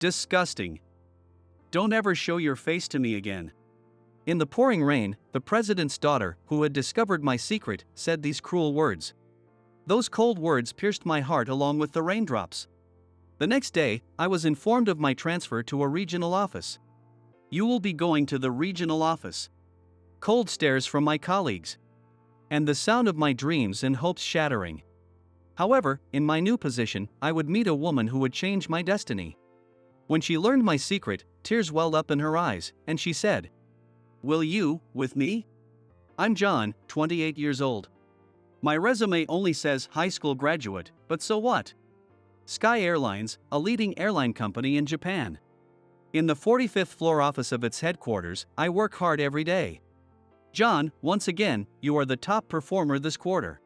Disgusting. Don't ever show your face to me again. In the pouring rain, the president's daughter, who had discovered my secret, said these cruel words. Those cold words pierced my heart along with the raindrops. The next day, I was informed of my transfer to a regional office. You will be going to the regional office. Cold stares from my colleagues. And the sound of my dreams and hopes shattering. However, in my new position, I would meet a woman who would change my destiny. When she learned my secret, tears welled up in her eyes, and she said, "Will you, with me?" I'm John, 28 years old. My resume only says high school graduate, but so what? Sky Airlines, a leading airline company in Japan. In the 45th floor office of its headquarters, I work hard every day. John, once again, you are the top performer this quarter.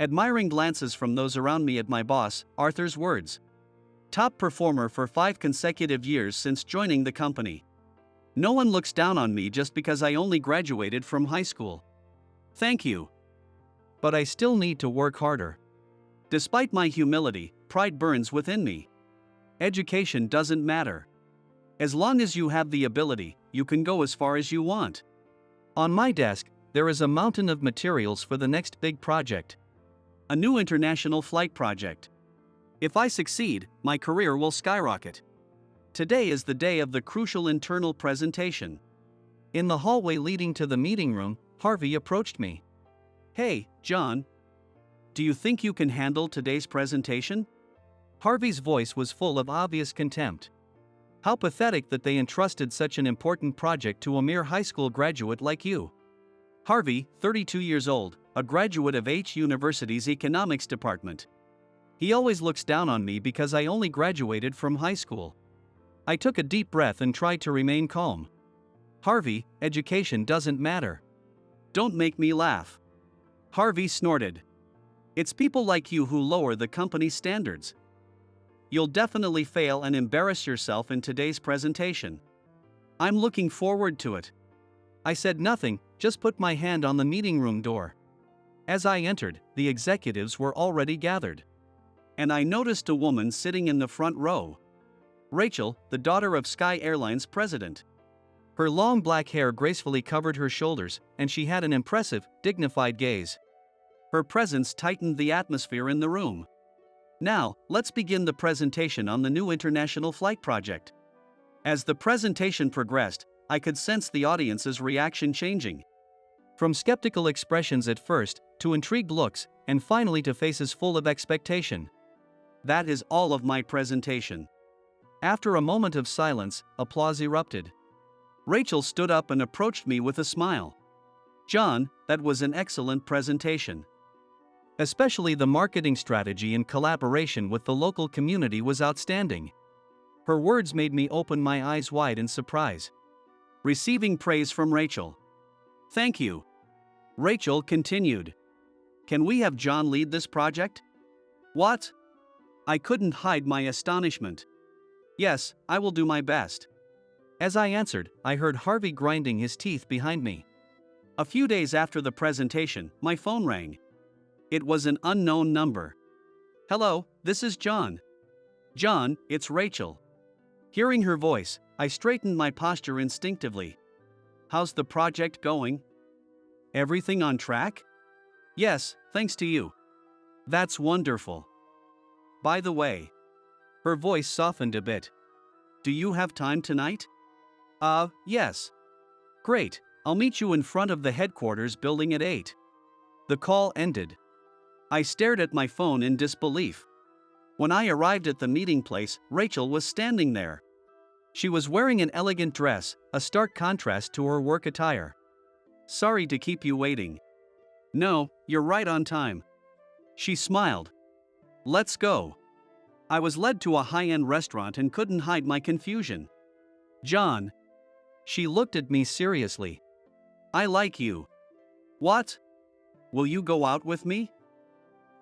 Admiring glances from those around me at my boss, Arthur's words. Top performer for 5 consecutive years since joining the company. No one looks down on me just because I only graduated from high school. Thank you. But I still need to work harder. Despite my humility, pride burns within me. Education doesn't matter. As long as you have the ability, you can go as far as you want. On my desk, there is a mountain of materials for the next big project. A new international flight project. If I succeed, my career will skyrocket. Today is the day of the crucial internal presentation. In the hallway leading to the meeting room, Harvey approached me. Hey, John. Do you think you can handle today's presentation? Harvey's voice was full of obvious contempt. How pathetic that they entrusted such an important project to a mere high school graduate like you. Harvey, 32 years old, a graduate of H University's economics department. He always looks down on me because I only graduated from high school. I took a deep breath and tried to remain calm. Harvey, education doesn't matter. Don't make me laugh. Harvey snorted. It's people like you who lower the company's standards. You'll definitely fail and embarrass yourself in today's presentation. I'm looking forward to it. I said nothing, just put my hand on the meeting room door. As I entered, the executives were already gathered. And I noticed a woman sitting in the front row. Rachel, the daughter of Sky Airlines president. Her long black hair gracefully covered her shoulders, and she had an impressive, dignified gaze. Her presence tightened the atmosphere in the room. Now, let's begin the presentation on the new international flight project. As the presentation progressed, I could sense the audience's reaction changing. From skeptical expressions at first, to intrigued looks, and finally to faces full of expectation. That is all of my presentation. After a moment of silence, applause erupted. Rachel stood up and approached me with a smile. John, that was an excellent presentation. Especially the marketing strategy in collaboration with the local community was outstanding. Her words made me open my eyes wide in surprise. Receiving praise from Rachel. Thank you. Rachel continued. Can we have John lead this project? What? I couldn't hide my astonishment. Yes, I will do my best. As I answered, I heard Harvey grinding his teeth behind me. A few days after the presentation, my phone rang. It was an unknown number. Hello, this is John. John, it's Rachel. Hearing her voice, I straightened my posture instinctively. How's the project going? Everything on track? Yes, thanks to you. That's wonderful. By the way, her voice softened a bit. Do you have time tonight? Yes. Great, I'll meet you in front of the headquarters building at 8. The call ended. I stared at my phone in disbelief. When I arrived at the meeting place, Rachel was standing there. She was wearing an elegant dress, a stark contrast to her work attire. Sorry to keep you waiting. No, you're right on time. She smiled. Let's go. I was led to a high-end restaurant and couldn't hide my confusion. John. She looked at me seriously. I like you. What? Will you go out with me?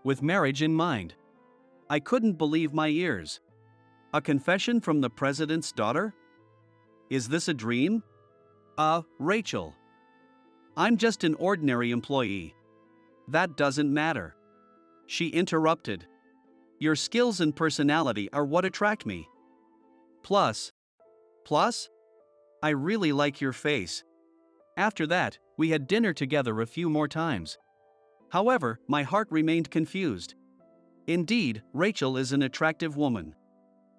With marriage in mind. I couldn't believe my ears. A confession from the president's daughter? Is this a dream? Rachel. I'm just an ordinary employee. That doesn't matter. She interrupted. Your skills and personality are what attract me. Plus, plus, I really like your face. After that, we had dinner together a few more times. However, my heart remained confused. Indeed, Rachel is an attractive woman.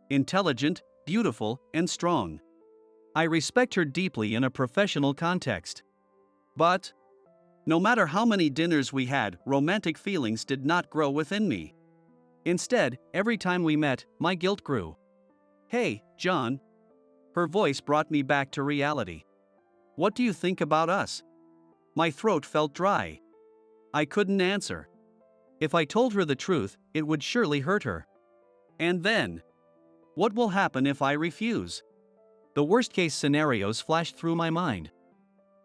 Intelligent, beautiful, and strong. I respect her deeply in a professional context. But, no matter how many dinners we had, romantic feelings did not grow within me. Instead, every time we met, my guilt grew. Hey, John. Her voice brought me back to reality. What do you think about us? My throat felt dry. I couldn't answer. If I told her the truth, it would surely hurt her. And then, what will happen if I refuse? The worst-case scenarios flashed through my mind.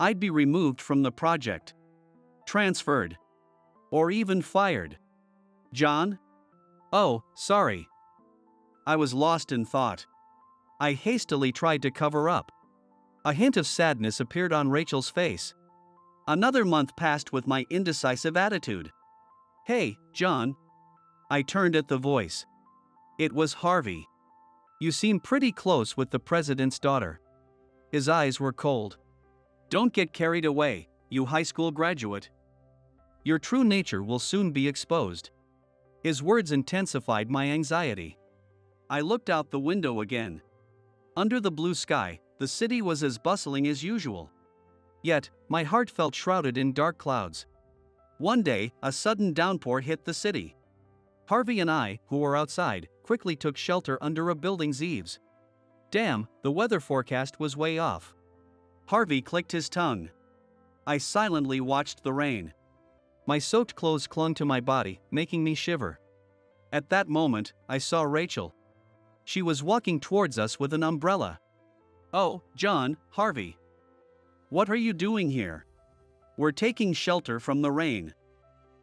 I'd be removed from the project, transferred, or even fired. John? Oh, sorry. I was lost in thought. I hastily tried to cover up. A hint of sadness appeared on Rachel's face. Another month passed with my indecisive attitude. Hey, John. I turned at the voice. It was Harvey. You seem pretty close with the president's daughter. His eyes were cold. Don't get carried away, you high school graduate. Your true nature will soon be exposed. His words intensified my anxiety. I looked out the window again. Under the blue sky, the city was as bustling as usual. Yet, my heart felt shrouded in dark clouds. One day, a sudden downpour hit the city. Harvey and I, who were outside, quickly took shelter under a building's eaves. Damn, the weather forecast was way off. Harvey clicked his tongue. I silently watched the rain. My soaked clothes clung to my body, making me shiver. At that moment, I saw Rachel. She was walking towards us with an umbrella. Oh, John, Harvey. What are you doing here? We're taking shelter from the rain.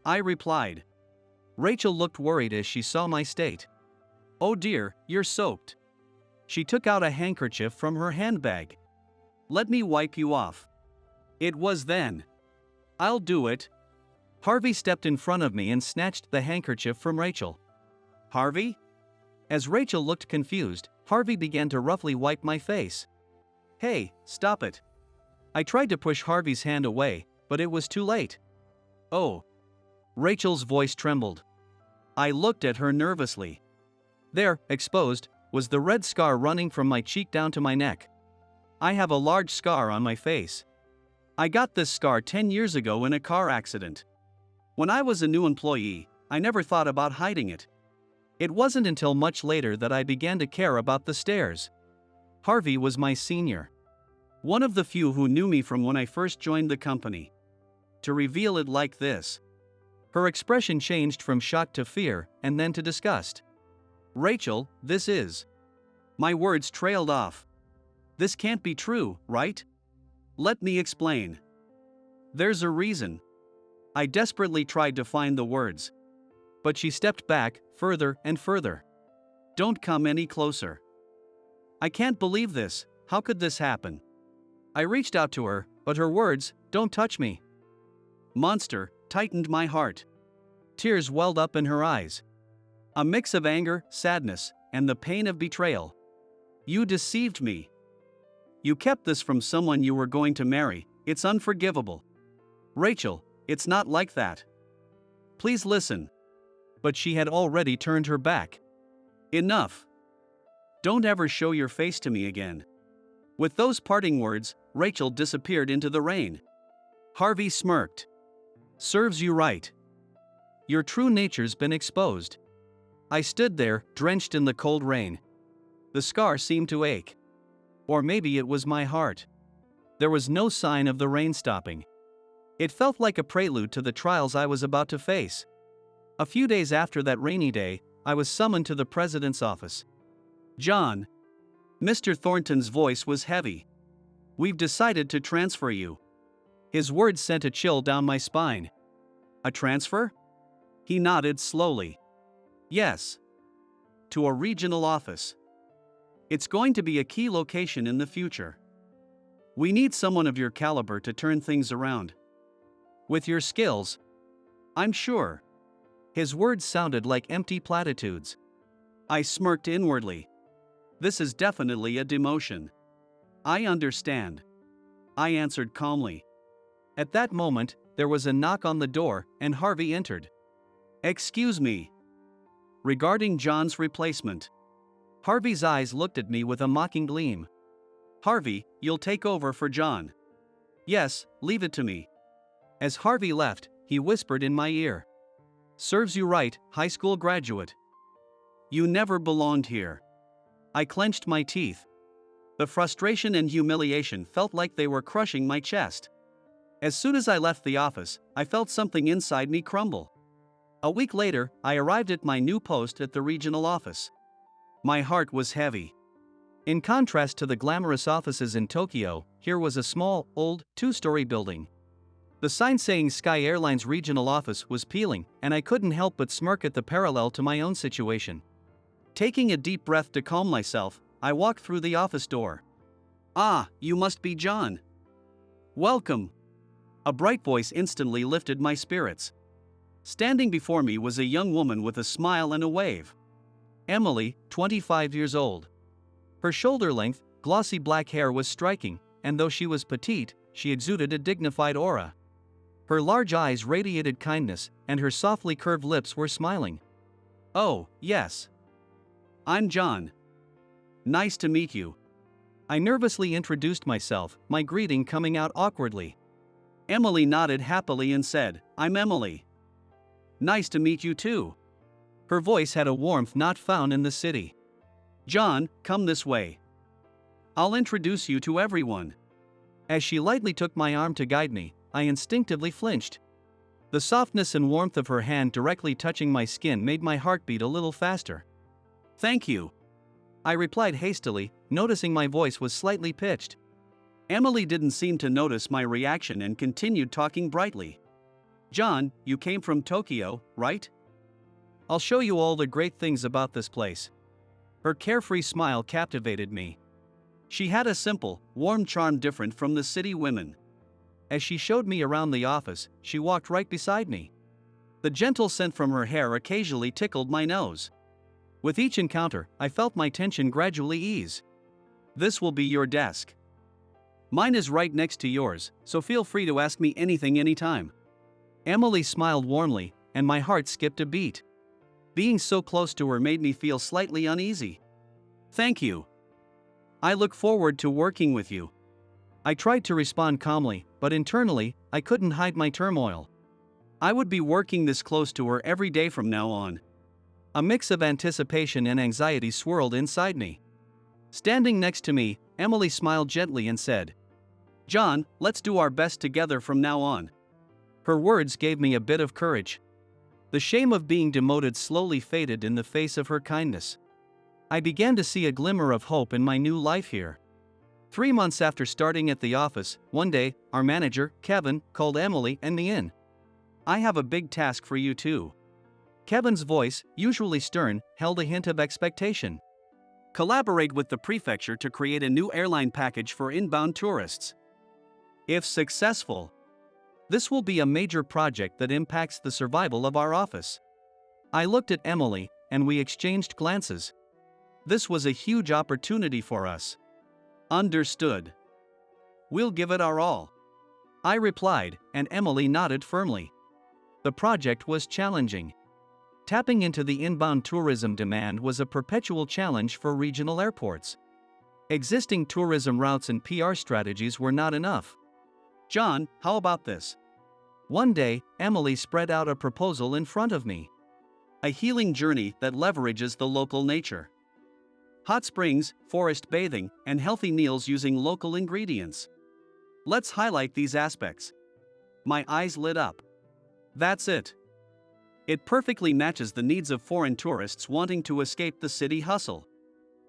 I replied. Rachel looked worried as she saw my state. Oh dear, you're soaked. She took out a handkerchief from her handbag. Let me wipe you off. It was then. I'll do it. Harvey stepped in front of me and snatched the handkerchief from Rachel. Harvey? As Rachel looked confused, Harvey began to roughly wipe my face. Hey, stop it. I tried to push Harvey's hand away, but it was too late. Oh. Rachel's voice trembled. I looked at her nervously. There, exposed, was the red scar running from my cheek down to my neck. I have a large scar on my face. I got this scar 10 years ago in a car accident. When I was a new employee, I never thought about hiding it. It wasn't until much later that I began to care about the stares. Harvey was my senior. One of the few who knew me from when I first joined the company. To reveal it like this. Her expression changed from shock to fear, and then to disgust. Rachel, this is. My words trailed off. This can't be true, right? Let me explain. There's a reason. I desperately tried to find the words. But she stepped back, further and further. Don't come any closer. I can't believe this, how could this happen? I reached out to her, but her words, don't touch me. Monster, tightened my heart. Tears welled up in her eyes. A mix of anger, sadness, and the pain of betrayal. You deceived me. You kept this from someone you were going to marry, it's unforgivable. Rachel, it's not like that. Please listen. But she had already turned her back. Enough. Don't ever show your face to me again. With those parting words, Rachel disappeared into the rain. Harvey smirked. Serves you right. Your true nature's been exposed. I stood there, drenched in the cold rain. The scar seemed to ache. Or maybe it was my heart. There was no sign of the rain stopping. It felt like a prelude to the trials I was about to face. A few days after that rainy day, I was summoned to the president's office. John. Mr. Thornton's voice was heavy. We've decided to transfer you. His words sent a chill down my spine. A transfer? He nodded slowly. Yes. To a regional office. It's going to be a key location in the future. We need someone of your caliber to turn things around. With your skills, I'm sure. His words sounded like empty platitudes. I smirked inwardly. This is definitely a demotion. I understand, I answered calmly. At that moment, there was a knock on the door, and Harvey entered. Excuse me. Regarding John's replacement. Harvey's eyes looked at me with a mocking gleam. Harvey, you'll take over for John. Yes, leave it to me. As Harvey left, he whispered in my ear. Serves you right, high school graduate. You never belonged here. I clenched my teeth. The frustration and humiliation felt like they were crushing my chest. As soon as I left the office, I felt something inside me crumble. A week later, I arrived at my new post at the regional office. My heart was heavy. In contrast to the glamorous offices in Tokyo, here was a small, old, two-story building. The sign saying Sky Airlines regional office was peeling, and I couldn't help but smirk at the parallel to my own situation. Taking a deep breath to calm myself, I walked through the office door. Ah, you must be John. Welcome. A bright voice instantly lifted my spirits. Standing before me was a young woman with a smile and a wave. Emily, 25 years old. Her shoulder-length, glossy black hair was striking, and though she was petite, she exuded a dignified aura. Her large eyes radiated kindness, and her softly curved lips were smiling. Oh, yes. I'm John. Nice to meet you. I nervously introduced myself, my greeting coming out awkwardly. Emily nodded happily and said, I'm Emily. Nice to meet you too. Her voice had a warmth not found in the city. John, come this way. I'll introduce you to everyone. As she lightly took my arm to guide me, I instinctively flinched. The softness and warmth of her hand directly touching my skin made my heart beat a little faster. Thank you, I replied hastily, noticing my voice was slightly pitched. Emily didn't seem to notice my reaction and continued talking brightly. John, you came from Tokyo, right? I'll show you all the great things about this place. Her carefree smile captivated me. She had a simple, warm charm different from the city women. As she showed me around the office, she walked right beside me. The gentle scent from her hair occasionally tickled my nose. With each encounter, I felt my tension gradually ease. This will be your desk. Mine is right next to yours, so feel free to ask me anything anytime. Emily smiled warmly, and my heart skipped a beat. Being so close to her made me feel slightly uneasy. Thank you. I look forward to working with you. I tried to respond calmly, but internally, I couldn't hide my turmoil. I would be working this close to her every day from now on. A mix of anticipation and anxiety swirled inside me. Standing next to me, Emily smiled gently and said, John, let's do our best together from now on. Her words gave me a bit of courage. The shame of being demoted slowly faded in the face of her kindness. I began to see a glimmer of hope in my new life here. 3 months after starting at the office, one day, our manager, Kevin, called Emily and me in. I have a big task for you too. Kevin's voice, usually stern, held a hint of expectation. Collaborate with the prefecture to create a new airline package for inbound tourists. If successful, this will be a major project that impacts the survival of our office. I looked at Emily, and we exchanged glances. This was a huge opportunity for us. Understood. We'll give it our all. I replied, and Emily nodded firmly. The project was challenging. Tapping into the inbound tourism demand was a perpetual challenge for regional airports. Existing tourism routes and PR strategies were not enough. John, how about this? One day, Emily spread out a proposal in front of me. A healing journey that leverages the local nature. Hot springs, forest bathing, and healthy meals using local ingredients. Let's highlight these aspects. My eyes lit up. That's it. It perfectly matches the needs of foreign tourists wanting to escape the city hustle.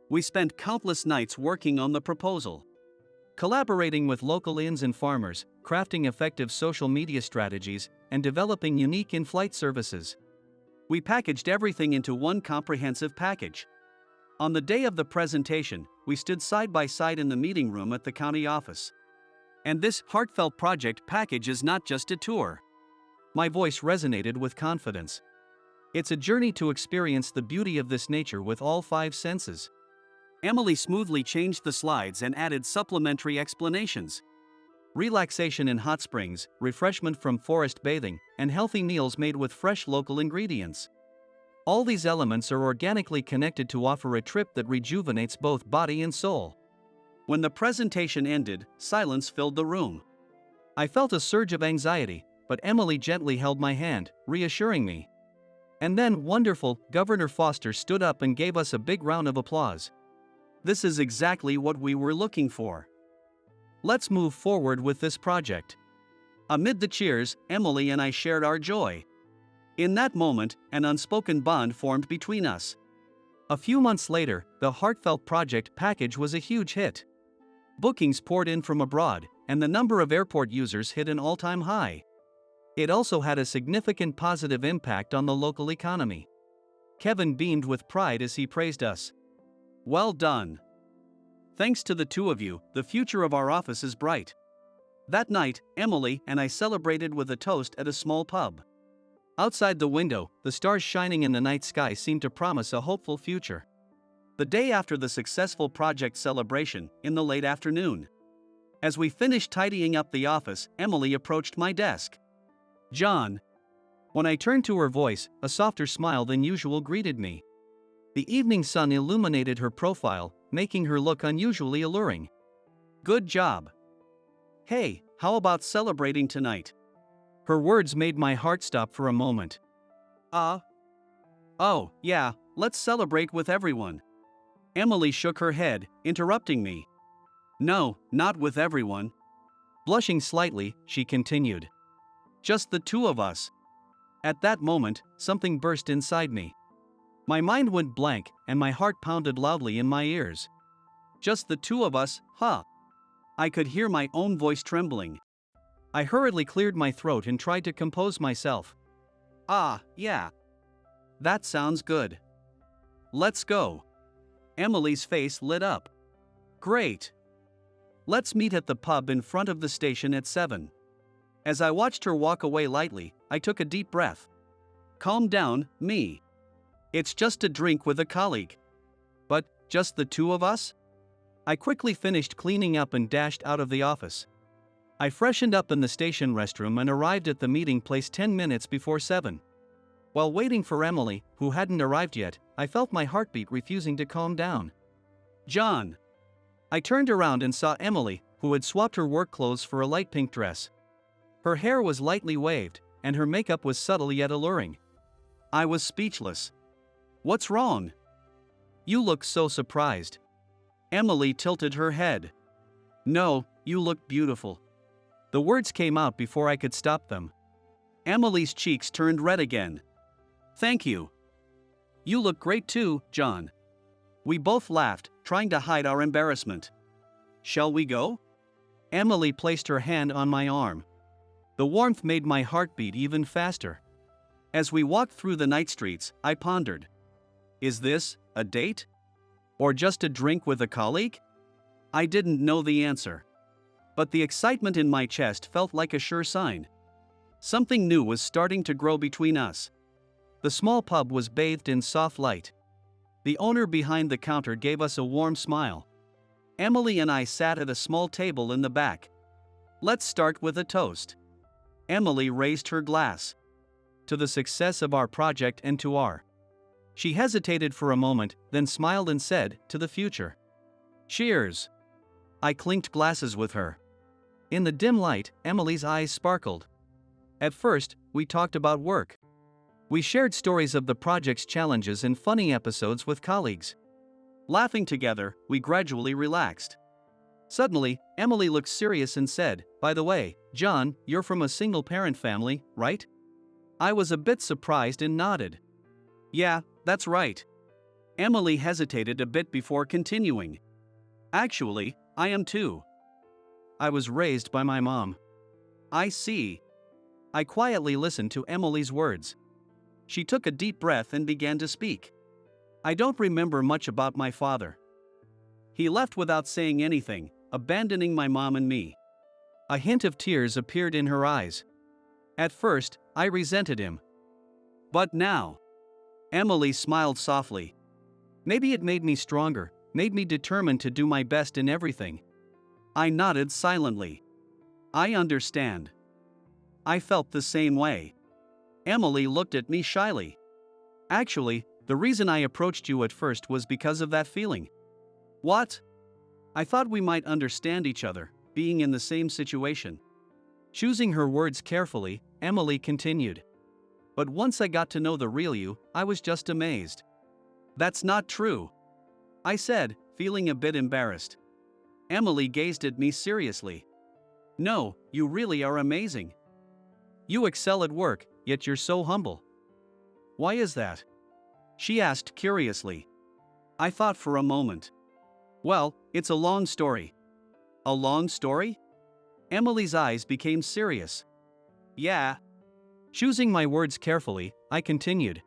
We spent countless nights working on the proposal. Collaborating with local inns and farmers, crafting effective social media strategies, and developing unique in-flight services. We packaged everything into one comprehensive package. On the day of the presentation, we stood side by side in the meeting room at the county office. And this heartfelt project package is not just a tour. My voice resonated with confidence. It's a journey to experience the beauty of this nature with all 5 senses. Emily smoothly changed the slides and added supplementary explanations. Relaxation in hot springs, refreshment from forest bathing, and healthy meals made with fresh local ingredients. All these elements are organically connected to offer a trip that rejuvenates both body and soul. When the presentation ended, silence filled the room. I felt a surge of anxiety, but Emily gently held my hand, reassuring me. And then, wonderful, Governor Foster stood up and gave us a big round of applause. This is exactly what we were looking for. Let's move forward with this project. Amid the cheers, Emily and I shared our joy. In that moment, an unspoken bond formed between us. A few months later, the heartfelt project package was a huge hit. Bookings poured in from abroad, and the number of airport users hit an all-time high. It also had a significant positive impact on the local economy. Kevin beamed with pride as he praised us. Well done. Thanks to the two of you, the future of our office is bright. That night, Emily and I celebrated with a toast at a small pub. Outside the window, the stars shining in the night sky seemed to promise a hopeful future. The day after the successful project celebration, in the late afternoon. As we finished tidying up the office, Emily approached my desk. John. When I turned to her voice, a softer smile than usual greeted me. The evening sun illuminated her profile, making her look unusually alluring. Good job. Hey, how about celebrating tonight? Her words made my heart stop for a moment. Oh, yeah, let's celebrate with everyone. Emily shook her head, interrupting me. No, not with everyone. Blushing slightly, she continued. Just the two of us. At that moment, something burst inside me. My mind went blank, and my heart pounded loudly in my ears. Just the two of us, huh? I could hear my own voice trembling. I hurriedly cleared my throat and tried to compose myself. Yeah. That sounds good. Let's go. Emily's face lit up. Great. Let's meet at the pub in front of the station at 7. As I watched her walk away lightly, I took a deep breath. Calm down, me. It's just a drink with a colleague. But, just the two of us? I quickly finished cleaning up and dashed out of the office. I freshened up in the station restroom and arrived at the meeting place 10 minutes before 7. While waiting for Emily, who hadn't arrived yet, I felt my heartbeat refusing to calm down. John. I turned around and saw Emily, who had swapped her work clothes for a light pink dress. Her hair was lightly waved, and her makeup was subtle yet alluring. I was speechless. What's wrong? You look so surprised. Emily tilted her head. No, you look beautiful. The words came out before I could stop them. Emily's cheeks turned red again. Thank you. You look great too, John. We both laughed, trying to hide our embarrassment. Shall we go? Emily placed her hand on my arm. The warmth made my heart beat even faster. As we walked through the night streets, I pondered. Is this a date? Or just a drink with a colleague? I didn't know the answer. But the excitement in my chest felt like a sure sign. Something new was starting to grow between us. The small pub was bathed in soft light. The owner behind the counter gave us a warm smile. Emily and I sat at a small table in the back. Let's start with a toast. Emily raised her glass. To the success of our project and to our. She hesitated for a moment, then smiled and said, to the future. Cheers. I clinked glasses with her. In the dim light, Emily's eyes sparkled. At first, we talked about work. We shared stories of the project's challenges and funny episodes with colleagues. Laughing together, we gradually relaxed. Suddenly, Emily looked serious and said, By the way, John, you're from a single-parent family, right? I was a bit surprised and nodded. Yeah, that's right. Emily hesitated a bit before continuing. Actually, I am too. I was raised by my mom. I see. I quietly listened to Emily's words. She took a deep breath and began to speak. I don't remember much about my father. He left without saying anything, abandoning my mom and me. A hint of tears appeared in her eyes. At first, I resented him. But now. Emily smiled softly. Maybe it made me stronger, made me determined to do my best in everything. I nodded silently. I understand. I felt the same way. Emily looked at me shyly. Actually, the reason I approached you at first was because of that feeling. What? I thought we might understand each other, being in the same situation. Choosing her words carefully, Emily continued. But once I got to know the real you, I was just amazed. That's not true, I said, feeling a bit embarrassed. Emily gazed at me seriously. No, you really are amazing. You excel at work, yet you're so humble. Why is that? She asked curiously. I thought for a moment. Well, it's a long story. A long story? Emily's eyes became serious. Yeah. Choosing my words carefully, I continued.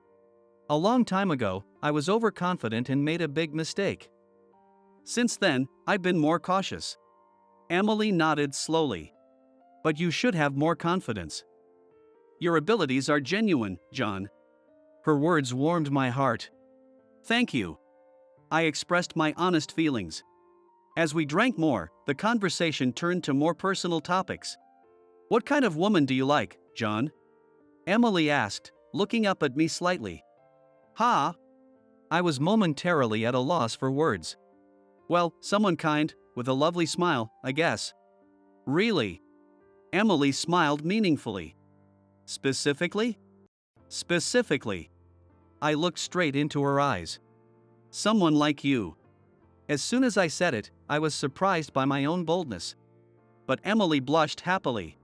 A long time ago, I was overconfident and made a big mistake. Since then, I've been more cautious. Emily nodded slowly. But you should have more confidence. Your abilities are genuine, John. Her words warmed my heart. Thank you. I expressed my honest feelings. As we drank more, the conversation turned to more personal topics. What kind of woman do you like, John? Emily asked, looking up at me slightly. Ha! I was momentarily at a loss for words. Well, someone kind, with a lovely smile, I guess. Really? Emily smiled meaningfully. Specifically? Specifically. I looked straight into her eyes. Someone like you. As soon as I said it, I was surprised by my own boldness. But Emily blushed happily.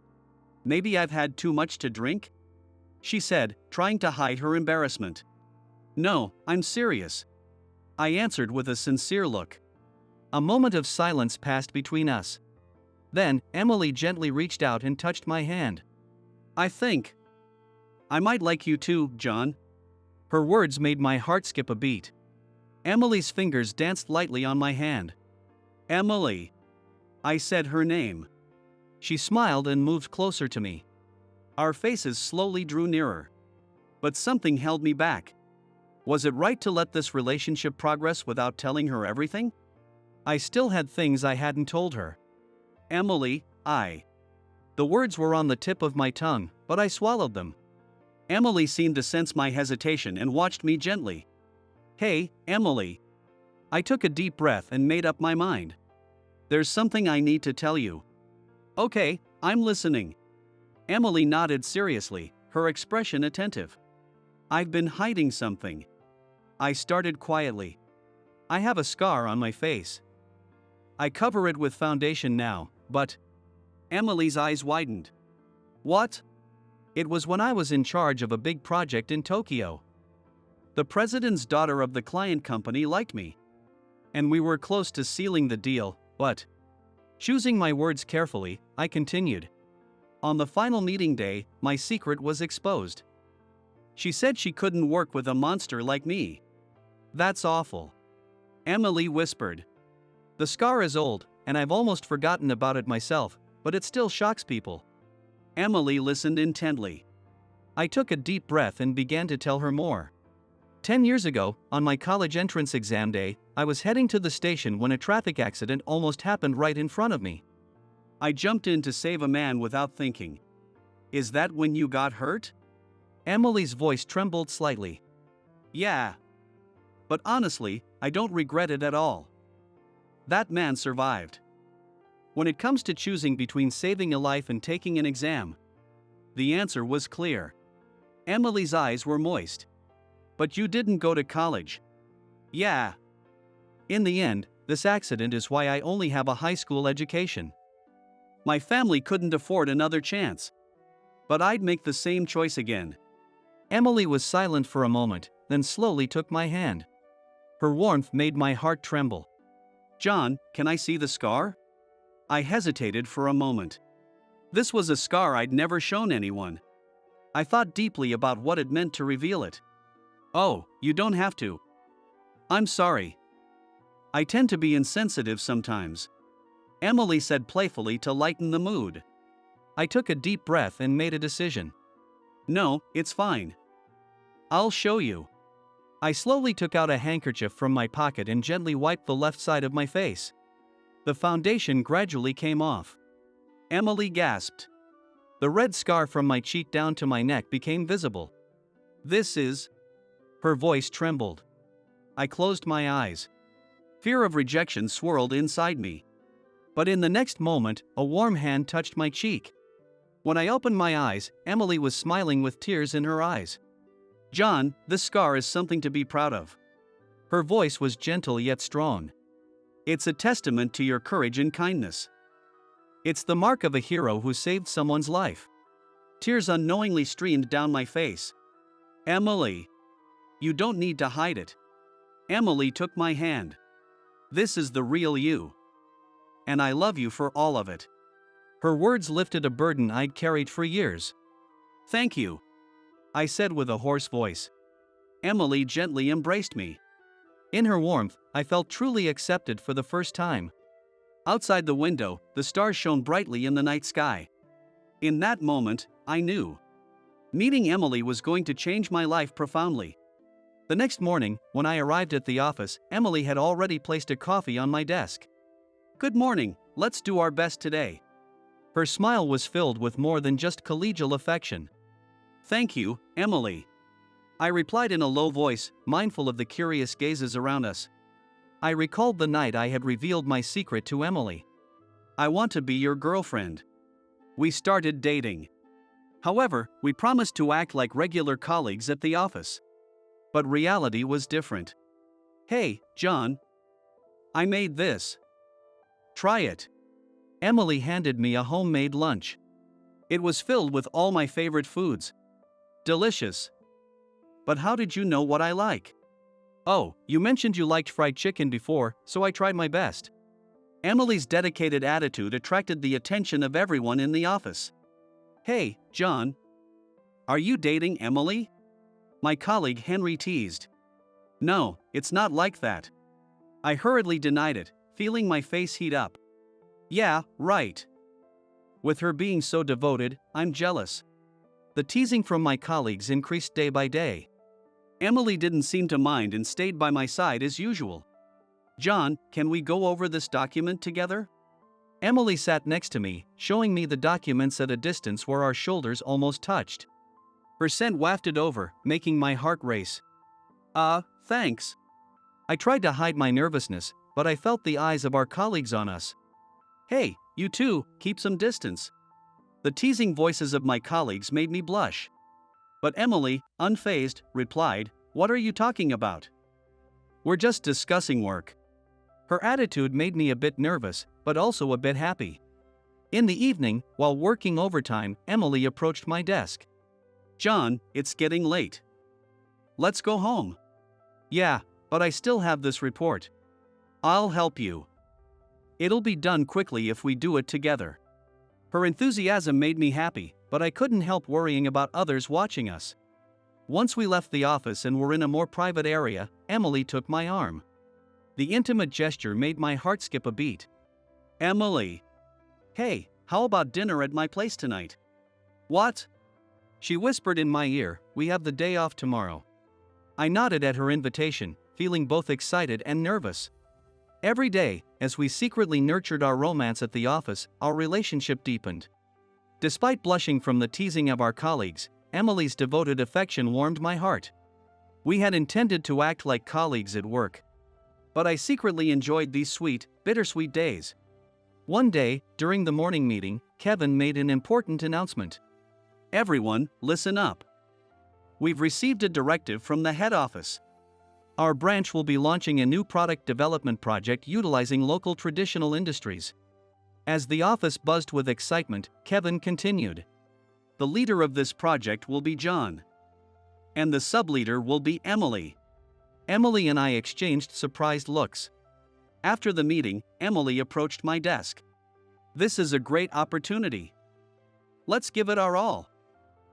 Maybe I've had too much to drink? She said, trying to hide her embarrassment. No, I'm serious. I answered with a sincere look. A moment of silence passed between us. Then, Emily gently reached out and touched my hand. I think I might like you too, John. Her words made my heart skip a beat. Emily's fingers danced lightly on my hand. Emily. I said her name. She smiled and moved closer to me. Our faces slowly drew nearer. But something held me back. Was it right to let this relationship progress without telling her everything? I still had things I hadn't told her. Emily, The words were on the tip of my tongue, but I swallowed them. Emily seemed to sense my hesitation and watched me gently. Hey, Emily. I took a deep breath and made up my mind. There's something I need to tell you. Okay, I'm listening. Emily nodded seriously, her expression attentive. I've been hiding something. I started quietly. I have a scar on my face. I cover it with foundation now, but... Emily's eyes widened. What? It was when I was in charge of a big project in Tokyo. The president's daughter of the client company liked me. And we were close to sealing the deal, but... Choosing my words carefully, I continued. On the final meeting day, my secret was exposed. She said she couldn't work with a monster like me. That's awful. Emily whispered. The scar is old, and I've almost forgotten about it myself, but it still shocks people. Emily listened intently. I took a deep breath and began to tell her more. 10 years ago, on my college entrance exam day, I was heading to the station when a traffic accident almost happened right in front of me. I jumped in to save a man without thinking. Is that when you got hurt? Emily's voice trembled slightly. Yeah. But honestly, I don't regret it at all. That man survived. When it comes to choosing between saving a life and taking an exam, the answer was clear. Emily's eyes were moist. But you didn't go to college. Yeah. In the end, this accident is why I only have a high school education. My family couldn't afford another chance. But I'd make the same choice again. Emily was silent for a moment, then slowly took my hand. Her warmth made my heart tremble. John, can I see the scar? I hesitated for a moment. This was a scar I'd never shown anyone. I thought deeply about what it meant to reveal it. Oh, you don't have to. I'm sorry. I tend to be insensitive sometimes. Emily said playfully to lighten the mood. I took a deep breath and made a decision. No, it's fine. I'll show you. I slowly took out a handkerchief from my pocket and gently wiped the left side of my face. The foundation gradually came off. Emily gasped. The red scar from my cheek down to my neck became visible. This is... Her voice trembled. I closed my eyes. Fear of rejection swirled inside me. But in the next moment, a warm hand touched my cheek. When I opened my eyes, Emily was smiling with tears in her eyes. John, this scar is something to be proud of. Her voice was gentle yet strong. It's a testament to your courage and kindness. It's the mark of a hero who saved someone's life. Tears unknowingly streamed down my face. Emily. You don't need to hide it. Emily took my hand. This is the real you. And I love you for all of it. Her words lifted a burden I'd carried for years. Thank you, I said with a hoarse voice. Emily gently embraced me. In her warmth, I felt truly accepted for the first time. Outside the window, the stars shone brightly in the night sky. In that moment, I knew. Meeting Emily was going to change my life profoundly. The next morning, when I arrived at the office, Emily had already placed a coffee on my desk. Good morning, let's do our best today. Her smile was filled with more than just collegial affection. Thank you, Emily. I replied in a low voice, mindful of the curious gazes around us. I recalled the night I had revealed my secret to Emily. I want to be your girlfriend. We started dating. However, we promised to act like regular colleagues at the office. But reality was different. Hey, John. I made this. Try it. Emily handed me a homemade lunch. It was filled with all my favorite foods. Delicious. But how did you know what I like? Oh, you mentioned you liked fried chicken before, so I tried my best. Emily's dedicated attitude attracted the attention of everyone in the office. Hey, John. Are you dating Emily? My colleague Henry teased. No, it's not like that. I hurriedly denied it, feeling my face heat up. Yeah, right. With her being so devoted, I'm jealous. The teasing from my colleagues increased day by day. Emily didn't seem to mind and stayed by my side as usual. John, can we go over this document together? Emily sat next to me, showing me the documents at a distance where our shoulders almost touched. Her scent wafted over, making my heart race. Thanks. I tried to hide my nervousness, but I felt the eyes of our colleagues on us. Hey, you two, keep some distance. The teasing voices of my colleagues made me blush. But Emily, unfazed, replied, What are you talking about? We're just discussing work. Her attitude made me a bit nervous, but also a bit happy. In the evening, while working overtime, Emily approached my desk. John, it's getting late. Let's go home. Yeah, but I still have this report. I'll help you. It'll be done quickly if we do it together. Her enthusiasm made me happy, but I couldn't help worrying about others watching us. Once we left the office and were in a more private area, Emily took my arm. The intimate gesture made my heart skip a beat. Emily. Hey, how about dinner at my place tonight? What? She whispered in my ear, we have the day off tomorrow. I nodded at her invitation, feeling both excited and nervous. Every day, as we secretly nurtured our romance at the office, our relationship deepened. Despite blushing from the teasing of our colleagues, Emily's devoted affection warmed my heart. We had intended to act like colleagues at work. But I secretly enjoyed these sweet, bittersweet days. One day, during the morning meeting, Kevin made an important announcement. Everyone, listen up. We've received a directive from the head office. Our branch will be launching a new product development project utilizing local traditional industries. As the office buzzed with excitement, Kevin continued. The leader of this project will be John. And the sub-leader will be Emily. Emily and I exchanged surprised looks. After the meeting, Emily approached my desk. This is a great opportunity. Let's give it our all.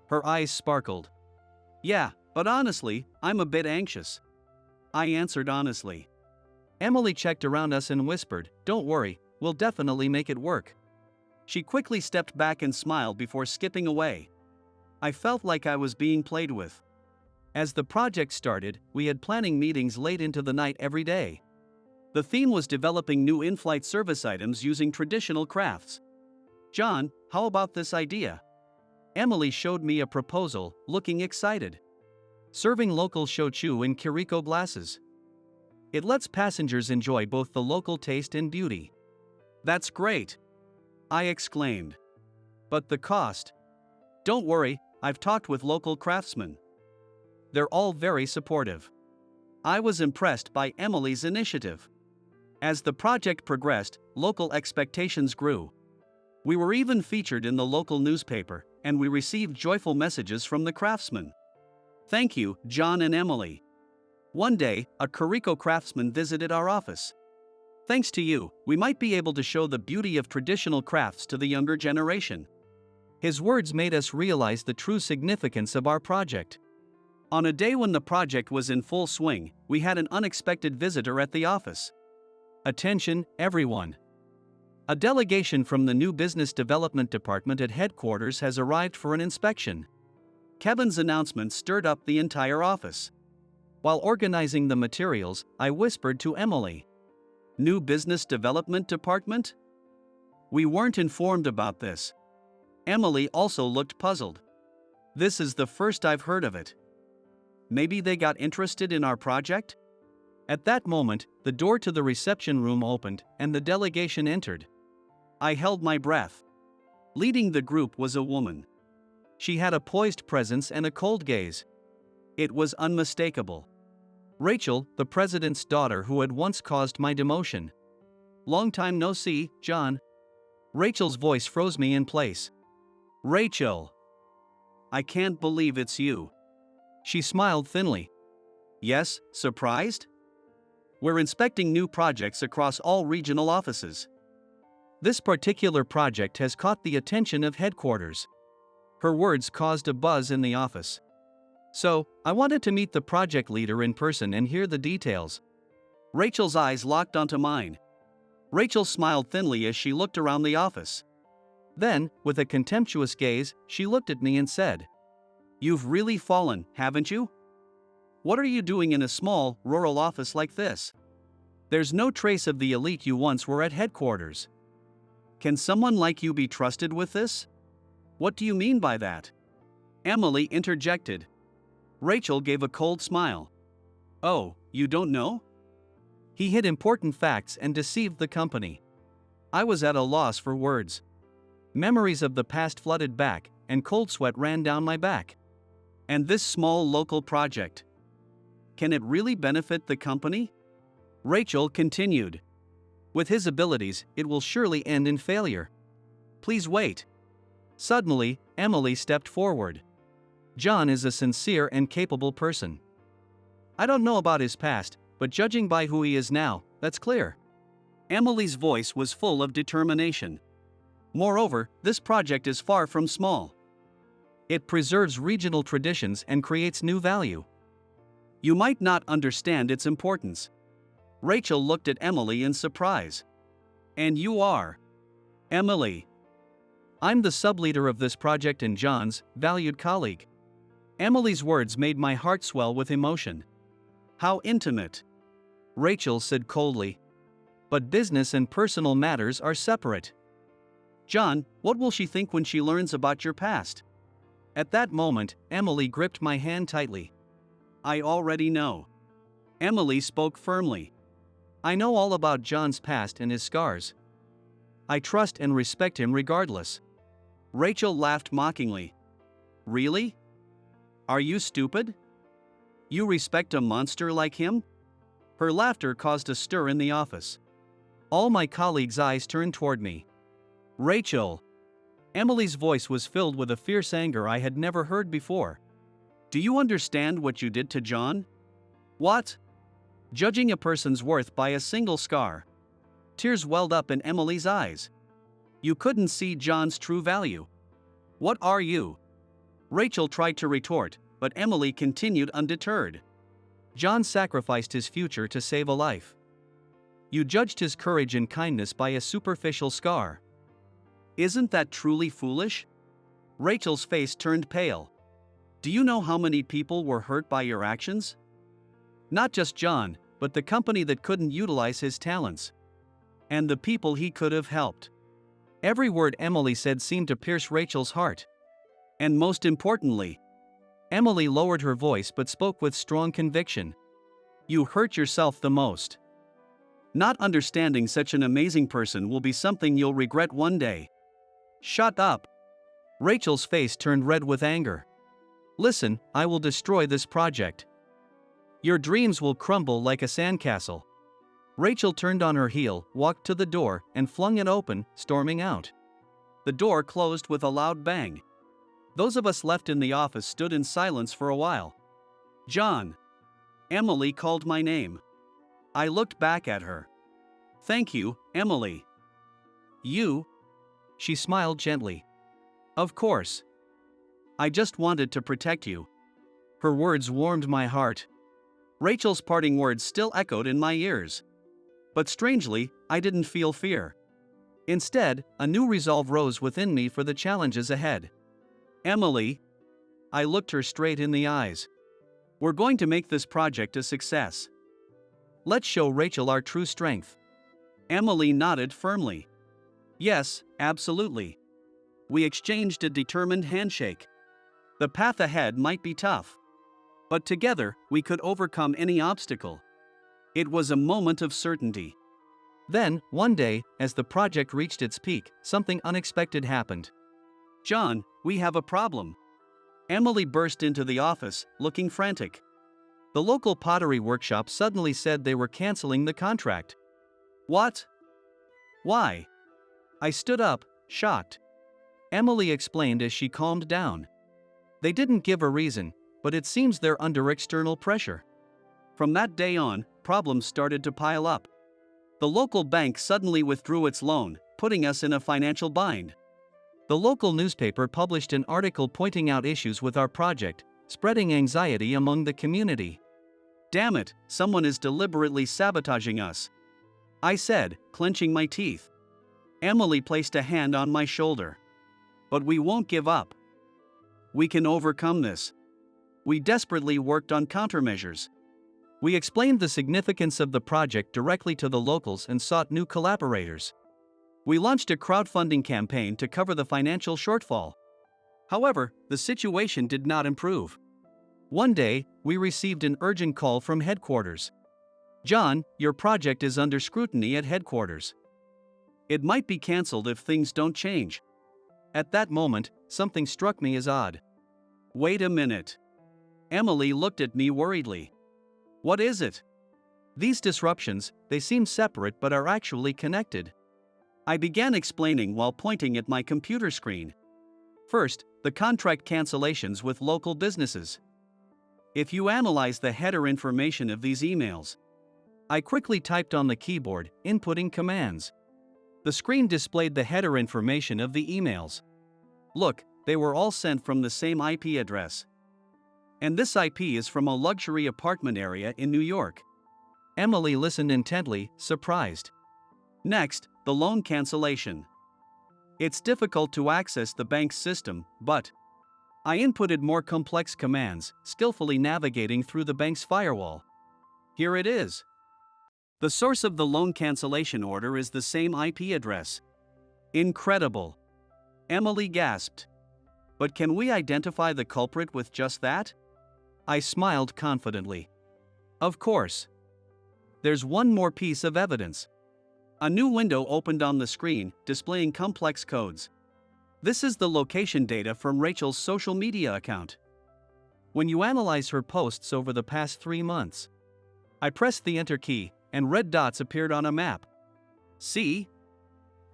Her eyes sparkled. Yeah, but honestly, I'm a bit anxious. I answered honestly. Emily checked around us and whispered, Don't worry, we'll definitely make it work. She quickly stepped back and smiled before skipping away. I felt like I was being played with. As the project started, we had planning meetings late into the night every day. The theme was developing new in-flight service items using traditional crafts. John, how about this idea? Emily showed me a proposal, looking excited. Serving local shochu in Kiriko glasses. It lets passengers enjoy both the local taste and beauty. That's great! I exclaimed. But the cost? Don't worry, I've talked with local craftsmen. They're all very supportive. I was impressed by Emily's initiative. As the project progressed, local expectations grew. We were even featured in the local newspaper, and we received joyful messages from the craftsmen. Thank you, John and Emily. One day, a Kiriko craftsman visited our office. Thanks to you, we might be able to show the beauty of traditional crafts to the younger generation. His words made us realize the true significance of our project. On a day when the project was in full swing, we had an unexpected visitor at the office. Attention, everyone! A delegation from the new business development department at headquarters has arrived for an inspection. Kevin's announcement stirred up the entire office. While organizing the materials, I whispered to Emily. New business development department? We weren't informed about this. Emily also looked puzzled. This is the first I've heard of it. Maybe they got interested in our project? At that moment, the door to the reception room opened and the delegation entered. I held my breath. Leading the group was a woman. She had a poised presence and a cold gaze. It was unmistakable. Rachel, the president's daughter who had once caused my demotion. Long time no see, John. Rachel's voice froze me in place. Rachel! I can't believe it's you. She smiled thinly. Yes, surprised? We're inspecting new projects across all regional offices. This particular project has caught the attention of headquarters. Her words caused a buzz in the office. So, I wanted to meet the project leader in person and hear the details. Rachel's eyes locked onto mine. Rachel smiled thinly as she looked around the office. Then, with a contemptuous gaze, she looked at me and said, You've really fallen, haven't you? What are you doing in a small, rural office like this? There's no trace of the elite you once were at headquarters. Can someone like you be trusted with this? What do you mean by that? Emily interjected. Rachel gave a cold smile. Oh, you don't know? He hid important facts and deceived the company. I was at a loss for words. Memories of the past flooded back, and cold sweat ran down my back. And this small local project. Can it really benefit the company? Rachel continued. With his abilities, it will surely end in failure. Please wait. Suddenly, Emily stepped forward. John is a sincere and capable person. I don't know about his past, but judging by who he is now, that's clear. Emily's voice was full of determination. Moreover, this project is far from small. It preserves regional traditions and creates new value. You might not understand its importance. Rachel looked at Emily in surprise. And you are? Emily. I'm the sub-leader of this project and John's valued colleague. Emily's words made my heart swell with emotion. How intimate. Rachel said coldly. But business and personal matters are separate. John, what will she think when she learns about your past? At that moment, Emily gripped my hand tightly. I already know. Emily spoke firmly. I know all about John's past and his scars. I trust and respect him regardless. Rachel laughed mockingly. Really? Are you stupid? You respect a monster like him? Her laughter caused a stir in the office. All my colleagues' eyes turned toward me. Rachel! Emily's voice was filled with a fierce anger I had never heard before. Do you understand what you did to John? What? Judging a person's worth by a single scar. Tears welled up in Emily's eyes. You couldn't see John's true value. What are you? Rachel tried to retort, but Emily continued undeterred. John sacrificed his future to save a life. You judged his courage and kindness by a superficial scar. Isn't that truly foolish? Rachel's face turned pale. Do you know how many people were hurt by your actions? Not just John, but the company that couldn't utilize his talents. And the people he could have helped. Every word Emily said seemed to pierce Rachel's heart. And most importantly, Emily lowered her voice but spoke with strong conviction. You hurt yourself the most. Not understanding such an amazing person will be something you'll regret one day. Shut up. Rachel's face turned red with anger. Listen, I will destroy this project. Your dreams will crumble like a sandcastle. Rachel turned on her heel, walked to the door, and flung it open, storming out. The door closed with a loud bang. Those of us left in the office stood in silence for a while. John. Emily called my name. I looked back at her. Thank you, Emily. You? She smiled gently. Of course. I just wanted to protect you. Her words warmed my heart. Rachel's parting words still echoed in my ears. But strangely, I didn't feel fear. Instead, a new resolve rose within me for the challenges ahead. Emily. I looked her straight in the eyes. We're going to make this project a success. Let's show Rachel our true strength. Emily nodded firmly. Yes, absolutely. We exchanged a determined handshake. The path ahead might be tough. But together, we could overcome any obstacle. It was a moment of certainty. Then, one day, as the project reached its peak, something unexpected happened. John, we have a problem. Emily burst into the office, looking frantic. The local pottery workshop suddenly said they were canceling the contract. What? Why? I stood up, shocked. Emily explained as she calmed down. They didn't give a reason, but it seems they're under external pressure. From that day on, problems started to pile up. The local bank suddenly withdrew its loan, putting us in a financial bind. The local newspaper published an article pointing out issues with our project, spreading anxiety among the community. Damn it, someone is deliberately sabotaging us. I said, clenching my teeth. Emily placed a hand on my shoulder. But we won't give up. We can overcome this. We desperately worked on countermeasures. We explained the significance of the project directly to the locals and sought new collaborators. We launched a crowdfunding campaign to cover the financial shortfall. However, the situation did not improve. One day, we received an urgent call from headquarters. John, your project is under scrutiny at headquarters. It might be cancelled if things don't change. At that moment, something struck me as odd. Wait a minute. Emily looked at me worriedly. What is it? These disruptions, they seem separate but are actually connected. I began explaining while pointing at my computer screen. First, the contract cancellations with local businesses. If you analyze the header information of these emails, I quickly typed on the keyboard, inputting commands. The screen displayed the header information of the emails. Look, they were all sent from the same IP address. And this IP is from a luxury apartment area in New York. Emily listened intently, surprised. Next, the loan cancellation. It's difficult to access the bank's system, but I inputted more complex commands, skillfully navigating through the bank's firewall. Here it is. The source of the loan cancellation order is the same IP address. Incredible. Emily gasped. But can we identify the culprit with just that? I smiled confidently. Of course. There's one more piece of evidence. A new window opened on the screen, displaying complex codes. This is the location data from Rachel's social media account. When you analyze her posts over the past 3 months, I pressed the Enter key, and red dots appeared on a map. See?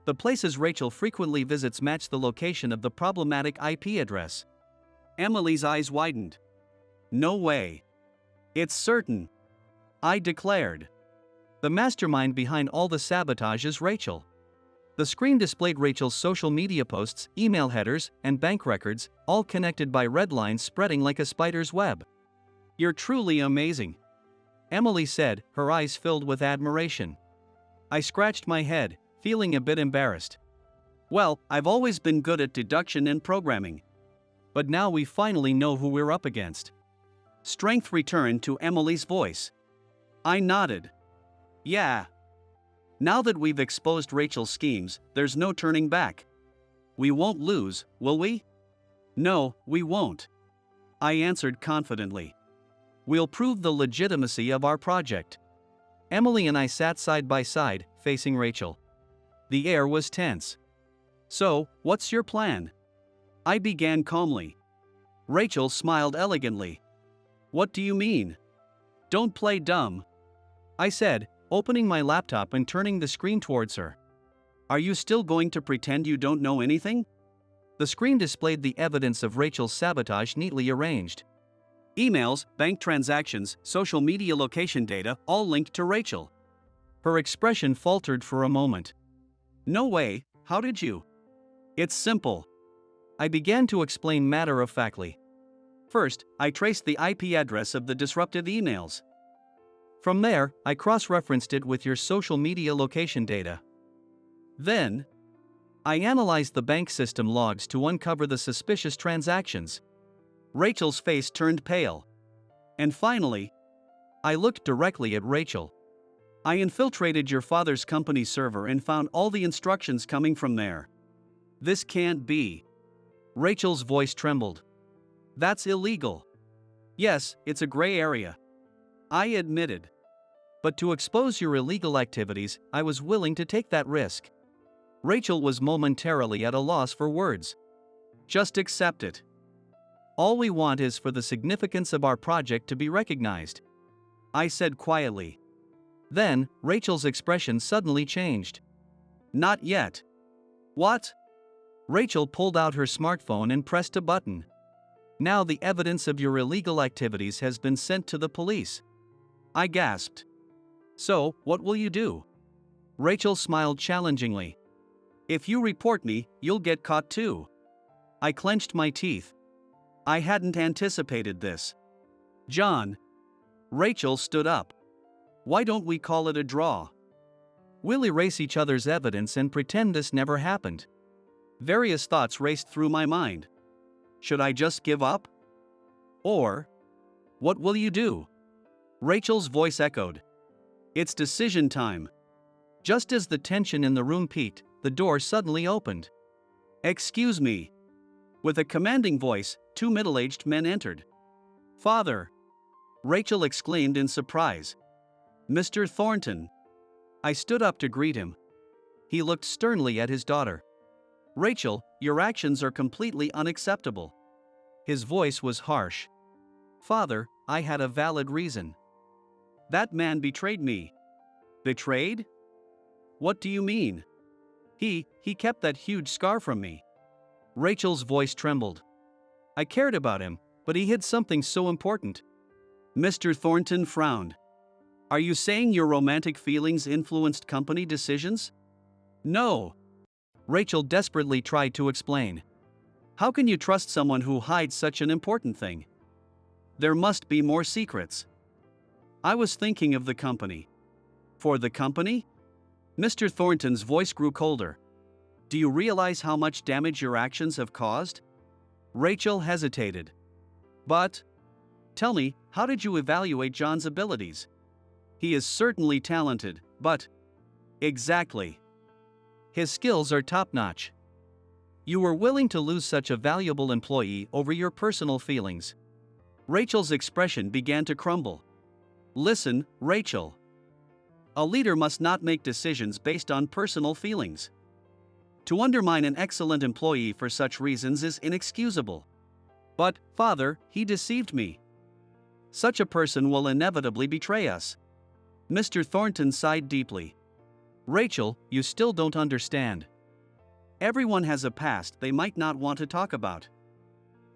The places Rachel frequently visits match the location of the problematic IP address. Emily's eyes widened. No way. It's certain. I declared. The mastermind behind all the sabotage is Rachel. The screen displayed Rachel's social media posts, email headers, and bank records, all connected by red lines spreading like a spider's web. You're truly amazing. Emily said, her eyes filled with admiration. I scratched my head, feeling a bit embarrassed. Well, I've always been good at deduction and programming. But now we finally know who we're up against. Strength returned to Emily's voice. I nodded. Yeah. Now that we've exposed Rachel's schemes, there's no turning back. We won't lose, will we? No, we won't. I answered confidently. We'll prove the legitimacy of our project. Emily and I sat side by side, facing Rachel. The air was tense. So, what's your plan? I began calmly. Rachel smiled elegantly. What do you mean? Don't play dumb, I said, opening my laptop and turning the screen towards her. Are you still going to pretend you don't know anything? The screen displayed the evidence of Rachel's sabotage neatly arranged. Emails, bank transactions, social media location data, all linked to Rachel. Her expression faltered for a moment. No way, how did you? It's simple. I began to explain matter-of-factly. First, I traced the IP address of the disruptive emails. From there, I cross-referenced it with your social media location data. Then, I analyzed the bank system logs to uncover the suspicious transactions. Rachel's face turned pale. And finally, I looked directly at Rachel. I infiltrated your father's company server and found all the instructions coming from there. This can't be. Rachel's voice trembled. That's illegal. Yes, it's a gray area. I admitted. But to expose your illegal activities, I was willing to take that risk. Rachel was momentarily at a loss for words. Just accept it. All we want is for the significance of our project to be recognized, I said quietly. Then, Rachel's expression suddenly changed. Not yet. What? Rachel pulled out her smartphone and pressed a button. Now the evidence of your illegal activities has been sent to the police. I gasped. So, what will you do? Rachel smiled challengingly. If you report me, you'll get caught too. I clenched my teeth. I hadn't anticipated this. John. Rachel stood up. Why don't we call it a draw? We'll erase each other's evidence and pretend this never happened. Various thoughts raced through my mind. Should I just give up? Or, what will you do? Rachel's voice echoed. It's decision time. Just as the tension in the room peaked, the door suddenly opened. Excuse me. With a commanding voice, two middle-aged men entered. Father! Rachel exclaimed in surprise. Mr. Thornton. I stood up to greet him. He looked sternly at his daughter. Rachel, your actions are completely unacceptable. His voice was harsh. Father, I had a valid reason. That man betrayed me. Betrayed? What do you mean? He kept that huge scar from me. Rachel's voice trembled. I cared about him, but he hid something so important. Mr. Thornton frowned. Are you saying your romantic feelings influenced company decisions? No. Rachel desperately tried to explain. How can you trust someone who hides such an important thing? There must be more secrets. I was thinking of the company. For the company? Mr. Thornton's voice grew colder. Do you realize how much damage your actions have caused? Rachel hesitated. But, tell me, how did you evaluate John's abilities? He is certainly talented, but... Exactly. His skills are top-notch. You were willing to lose such a valuable employee over your personal feelings. Rachel's expression began to crumble. Listen, Rachel. A leader must not make decisions based on personal feelings. To undermine an excellent employee for such reasons is inexcusable. But, Father, he deceived me. Such a person will inevitably betray us. Mr. Thornton sighed deeply. Rachel, you still don't understand. Everyone has a past they might not want to talk about.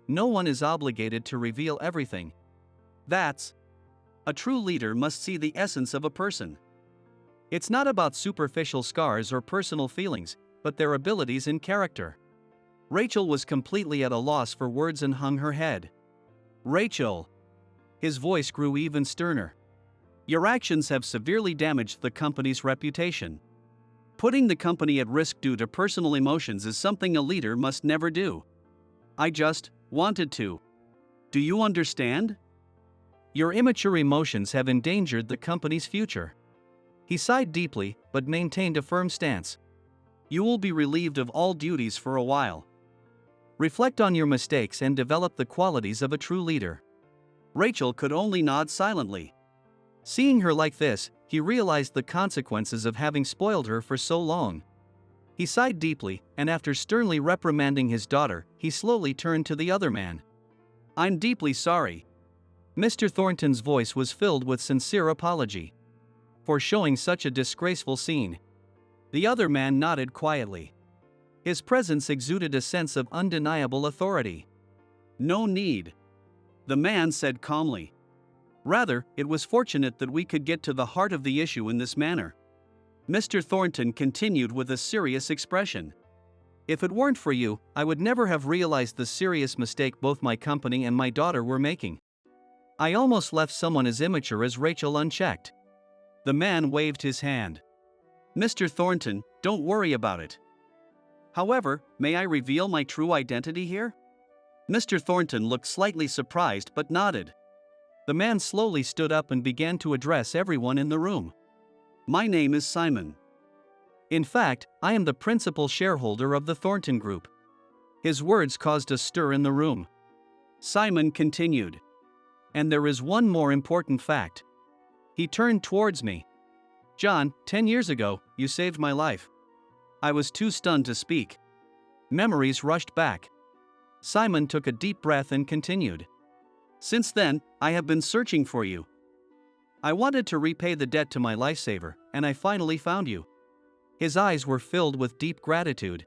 No one is obligated to reveal everything. A true leader must see the essence of a person. It's not about superficial scars or personal feelings, but their abilities and character. Rachel was completely at a loss for words and hung her head. Rachel. His voice grew even sterner. Your actions have severely damaged the company's reputation. Putting the company at risk due to personal emotions is something a leader must never do. I just Wanted to. Do you understand? Your immature emotions have endangered the company's future. He sighed deeply, but maintained a firm stance. You will be relieved of all duties for a while. Reflect on your mistakes and develop the qualities of a true leader. Rachel could only nod silently. Seeing her like this, he realized the consequences of having spoiled her for so long. He sighed deeply, and after sternly reprimanding his daughter, he slowly turned to the other man. I'm deeply sorry. Mr. Thornton's voice was filled with sincere apology for showing such a disgraceful scene. The other man nodded quietly. His presence exuded a sense of undeniable authority. No need, the man said calmly. Rather, it was fortunate that we could get to the heart of the issue in this manner. Mr. Thornton continued with a serious expression. If it weren't for you, I would never have realized the serious mistake both my company and my daughter were making. I almost left someone as immature as Rachel unchecked. The man waved his hand. Mr. Thornton, don't worry about it. However, may I reveal my true identity here? Mr. Thornton looked slightly surprised but nodded. The man slowly stood up and began to address everyone in the room. My name is Simon. In fact, I am the principal shareholder of the Thornton Group. His words caused a stir in the room. Simon continued. And there is one more important fact. He turned towards me. John, 10 years ago, you saved my life. I was too stunned to speak. Memories rushed back. Simon took a deep breath and continued. Since then, I have been searching for you. I wanted to repay the debt to my lifesaver, and I finally found you. His eyes were filled with deep gratitude.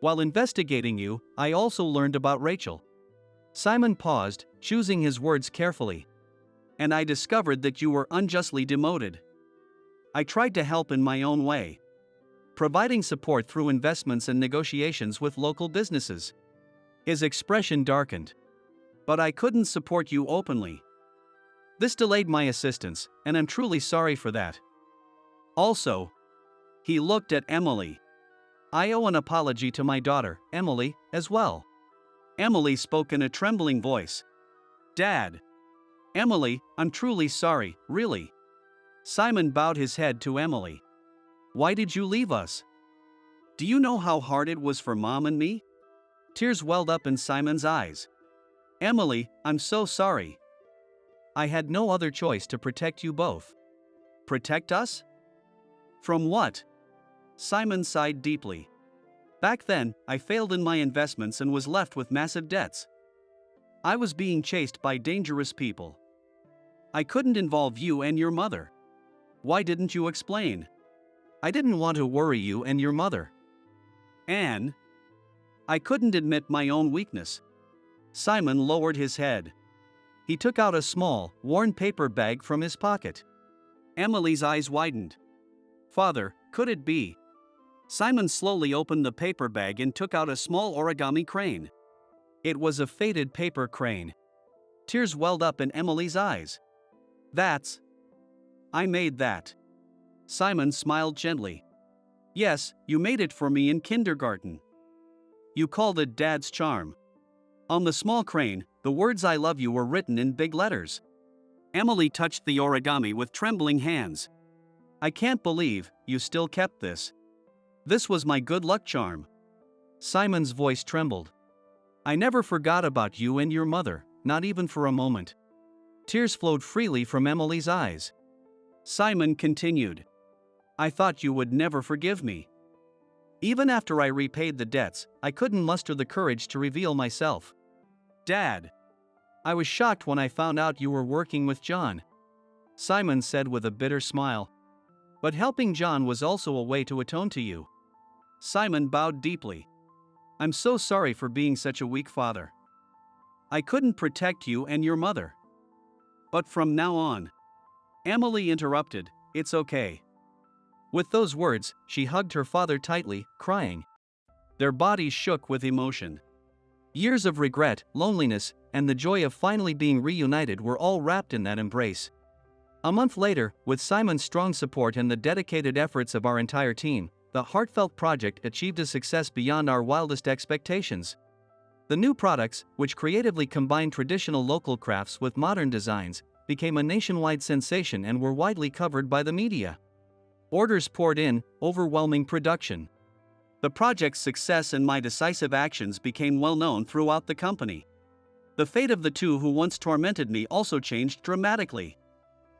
While investigating you, I also learned about Rachel. Simon paused, choosing his words carefully. And I discovered that you were unjustly demoted. I tried to help in my own way, providing support through investments and negotiations with local businesses. His expression darkened. But I couldn't support you openly. This delayed my assistance, and I'm truly sorry for that. Also, he looked at Emily. I owe an apology to my daughter, Emily, as well. Emily spoke in a trembling voice. Dad. Emily, I'm truly sorry, really. Simon bowed his head to Emily. Why did you leave us? Do you know how hard it was for Mom and me? Tears welled up in Simon's eyes. Emily, I'm so sorry. I had no other choice to protect you both. Protect us? From what? Simon sighed deeply. Back then, I failed in my investments and was left with massive debts. I was being chased by dangerous people. I couldn't involve you and your mother. Why didn't you explain? I didn't want to worry you and your mother. Anne? I couldn't admit my own weakness. Simon lowered his head. He took out a small, worn paper bag from his pocket. Emily's eyes widened. Father, could it be? Simon slowly opened the paper bag and took out a small origami crane. It was a faded paper crane. Tears welled up in Emily's eyes. That's... I made that. Simon smiled gently. Yes, you made it for me in kindergarten. You called it Dad's charm. On the small crane, the words I love you were written in big letters. Emily touched the origami with trembling hands. I can't believe you still kept this. This was my good luck charm. Simon's voice trembled. I never forgot about you and your mother, not even for a moment. Tears flowed freely from Emily's eyes. Simon continued. I thought you would never forgive me. Even after I repaid the debts, I couldn't muster the courage to reveal myself. Dad. I was shocked when I found out you were working with John. Simon said with a bitter smile. But helping John was also a way to atone to you. Simon bowed deeply. I'm so sorry for being such a weak father. I couldn't protect you and your mother. But from now on. Emily interrupted, it's okay. With those words, she hugged her father tightly, crying. Their bodies shook with emotion. Years of regret, loneliness, and the joy of finally being reunited were all wrapped in that embrace. A month later, with Simon's strong support and the dedicated efforts of our entire team, the heartfelt project achieved a success beyond our wildest expectations. The new products, which creatively combined traditional local crafts with modern designs, became a nationwide sensation and were widely covered by the media. Orders poured in, overwhelming production. The project's success and my decisive actions became well known throughout the company. The fate of the two who once tormented me also changed dramatically.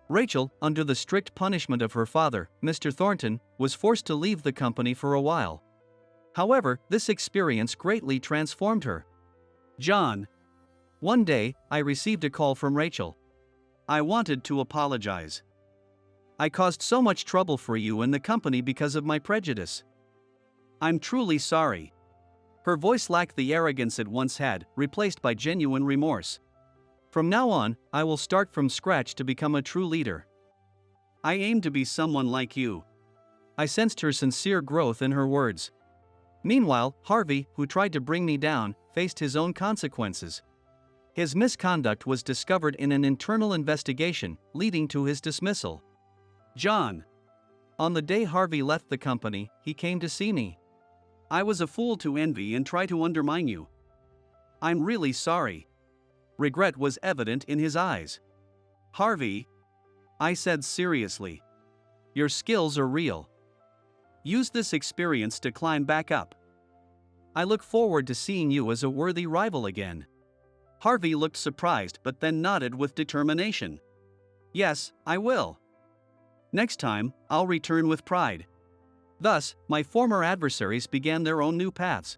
Rachel, under the strict punishment of her father, Mr. Thornton, was forced to leave the company for a while. However, this experience greatly transformed her. John. One day, I received a call from Rachel. I wanted to apologize. I caused so much trouble for you and the company because of my prejudice. I'm truly sorry. Her voice lacked the arrogance it once had, replaced by genuine remorse. From now on, I will start from scratch to become a true leader. I aim to be someone like you. I sensed her sincere growth in her words. Meanwhile, Harvey, who tried to bring me down, faced his own consequences. His misconduct was discovered in an internal investigation, leading to his dismissal. John. On the day Harvey left the company, he came to see me. I was a fool to envy and try to undermine you. I'm really sorry. Regret was evident in his eyes. Harvey, I said seriously. Your skills are real. Use this experience to climb back up. I look forward to seeing you as a worthy rival again. Harvey looked surprised but then nodded with determination. Yes, I will. Next time, I'll return with pride. Thus, my former adversaries began their own new paths.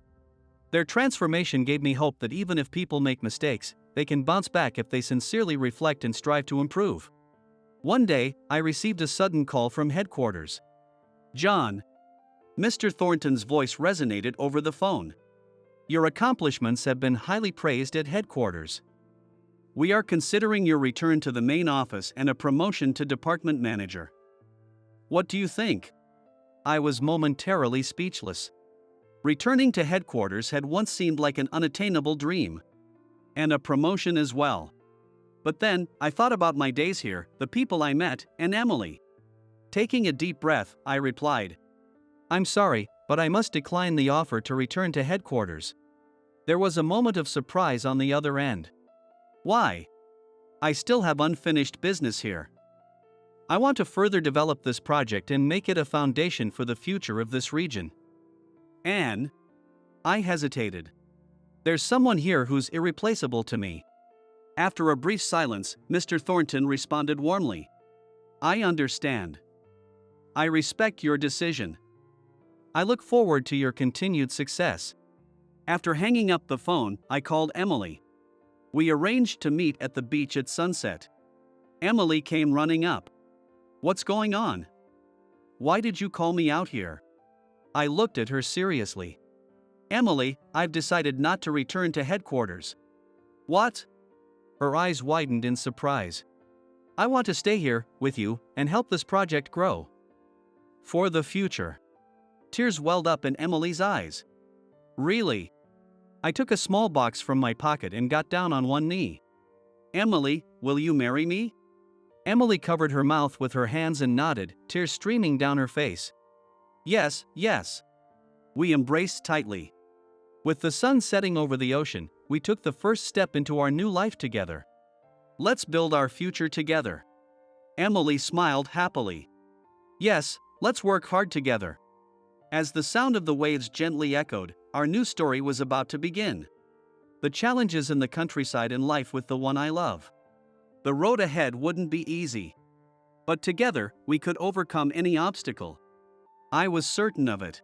Their transformation gave me hope that even if people make mistakes, they can bounce back if they sincerely reflect and strive to improve. One day, I received a sudden call from headquarters. John. Mr. Thornton's voice resonated over the phone. Your accomplishments have been highly praised at headquarters. We are considering your return to the main office and a promotion to department manager. What do you think? I was momentarily speechless. Returning to headquarters had once seemed like an unattainable dream. And a promotion as well. But then, I thought about my days here, the people I met, and Emily. Taking a deep breath, I replied. I'm sorry, but I must decline the offer to return to headquarters. There was a moment of surprise on the other end. Why? I still have unfinished business here. I want to further develop this project and make it a foundation for the future of this region. Anne? I hesitated. There's someone here who's irreplaceable to me. After a brief silence, Mr. Thornton responded warmly. I understand. I respect your decision. I look forward to your continued success. After hanging up the phone, I called Emily. We arranged to meet at the beach at sunset. Emily came running up. What's going on? Why did you call me out here? I looked at her seriously. Emily, I've decided not to return to headquarters. What? Her eyes widened in surprise. I want to stay here, with you, and help this project grow. For the future. Tears welled up in Emily's eyes. Really? I took a small box from my pocket and got down on one knee. Emily, will you marry me? Emily covered her mouth with her hands and nodded, tears streaming down her face. Yes, yes. We embraced tightly. With the sun setting over the ocean, we took the first step into our new life together. Let's build our future together. Emily smiled happily. Yes, let's work hard together. As the sound of the waves gently echoed, our new story was about to begin. The challenges in the countryside and life with the one I love. The road ahead wouldn't be easy. But together, we could overcome any obstacle. I was certain of it.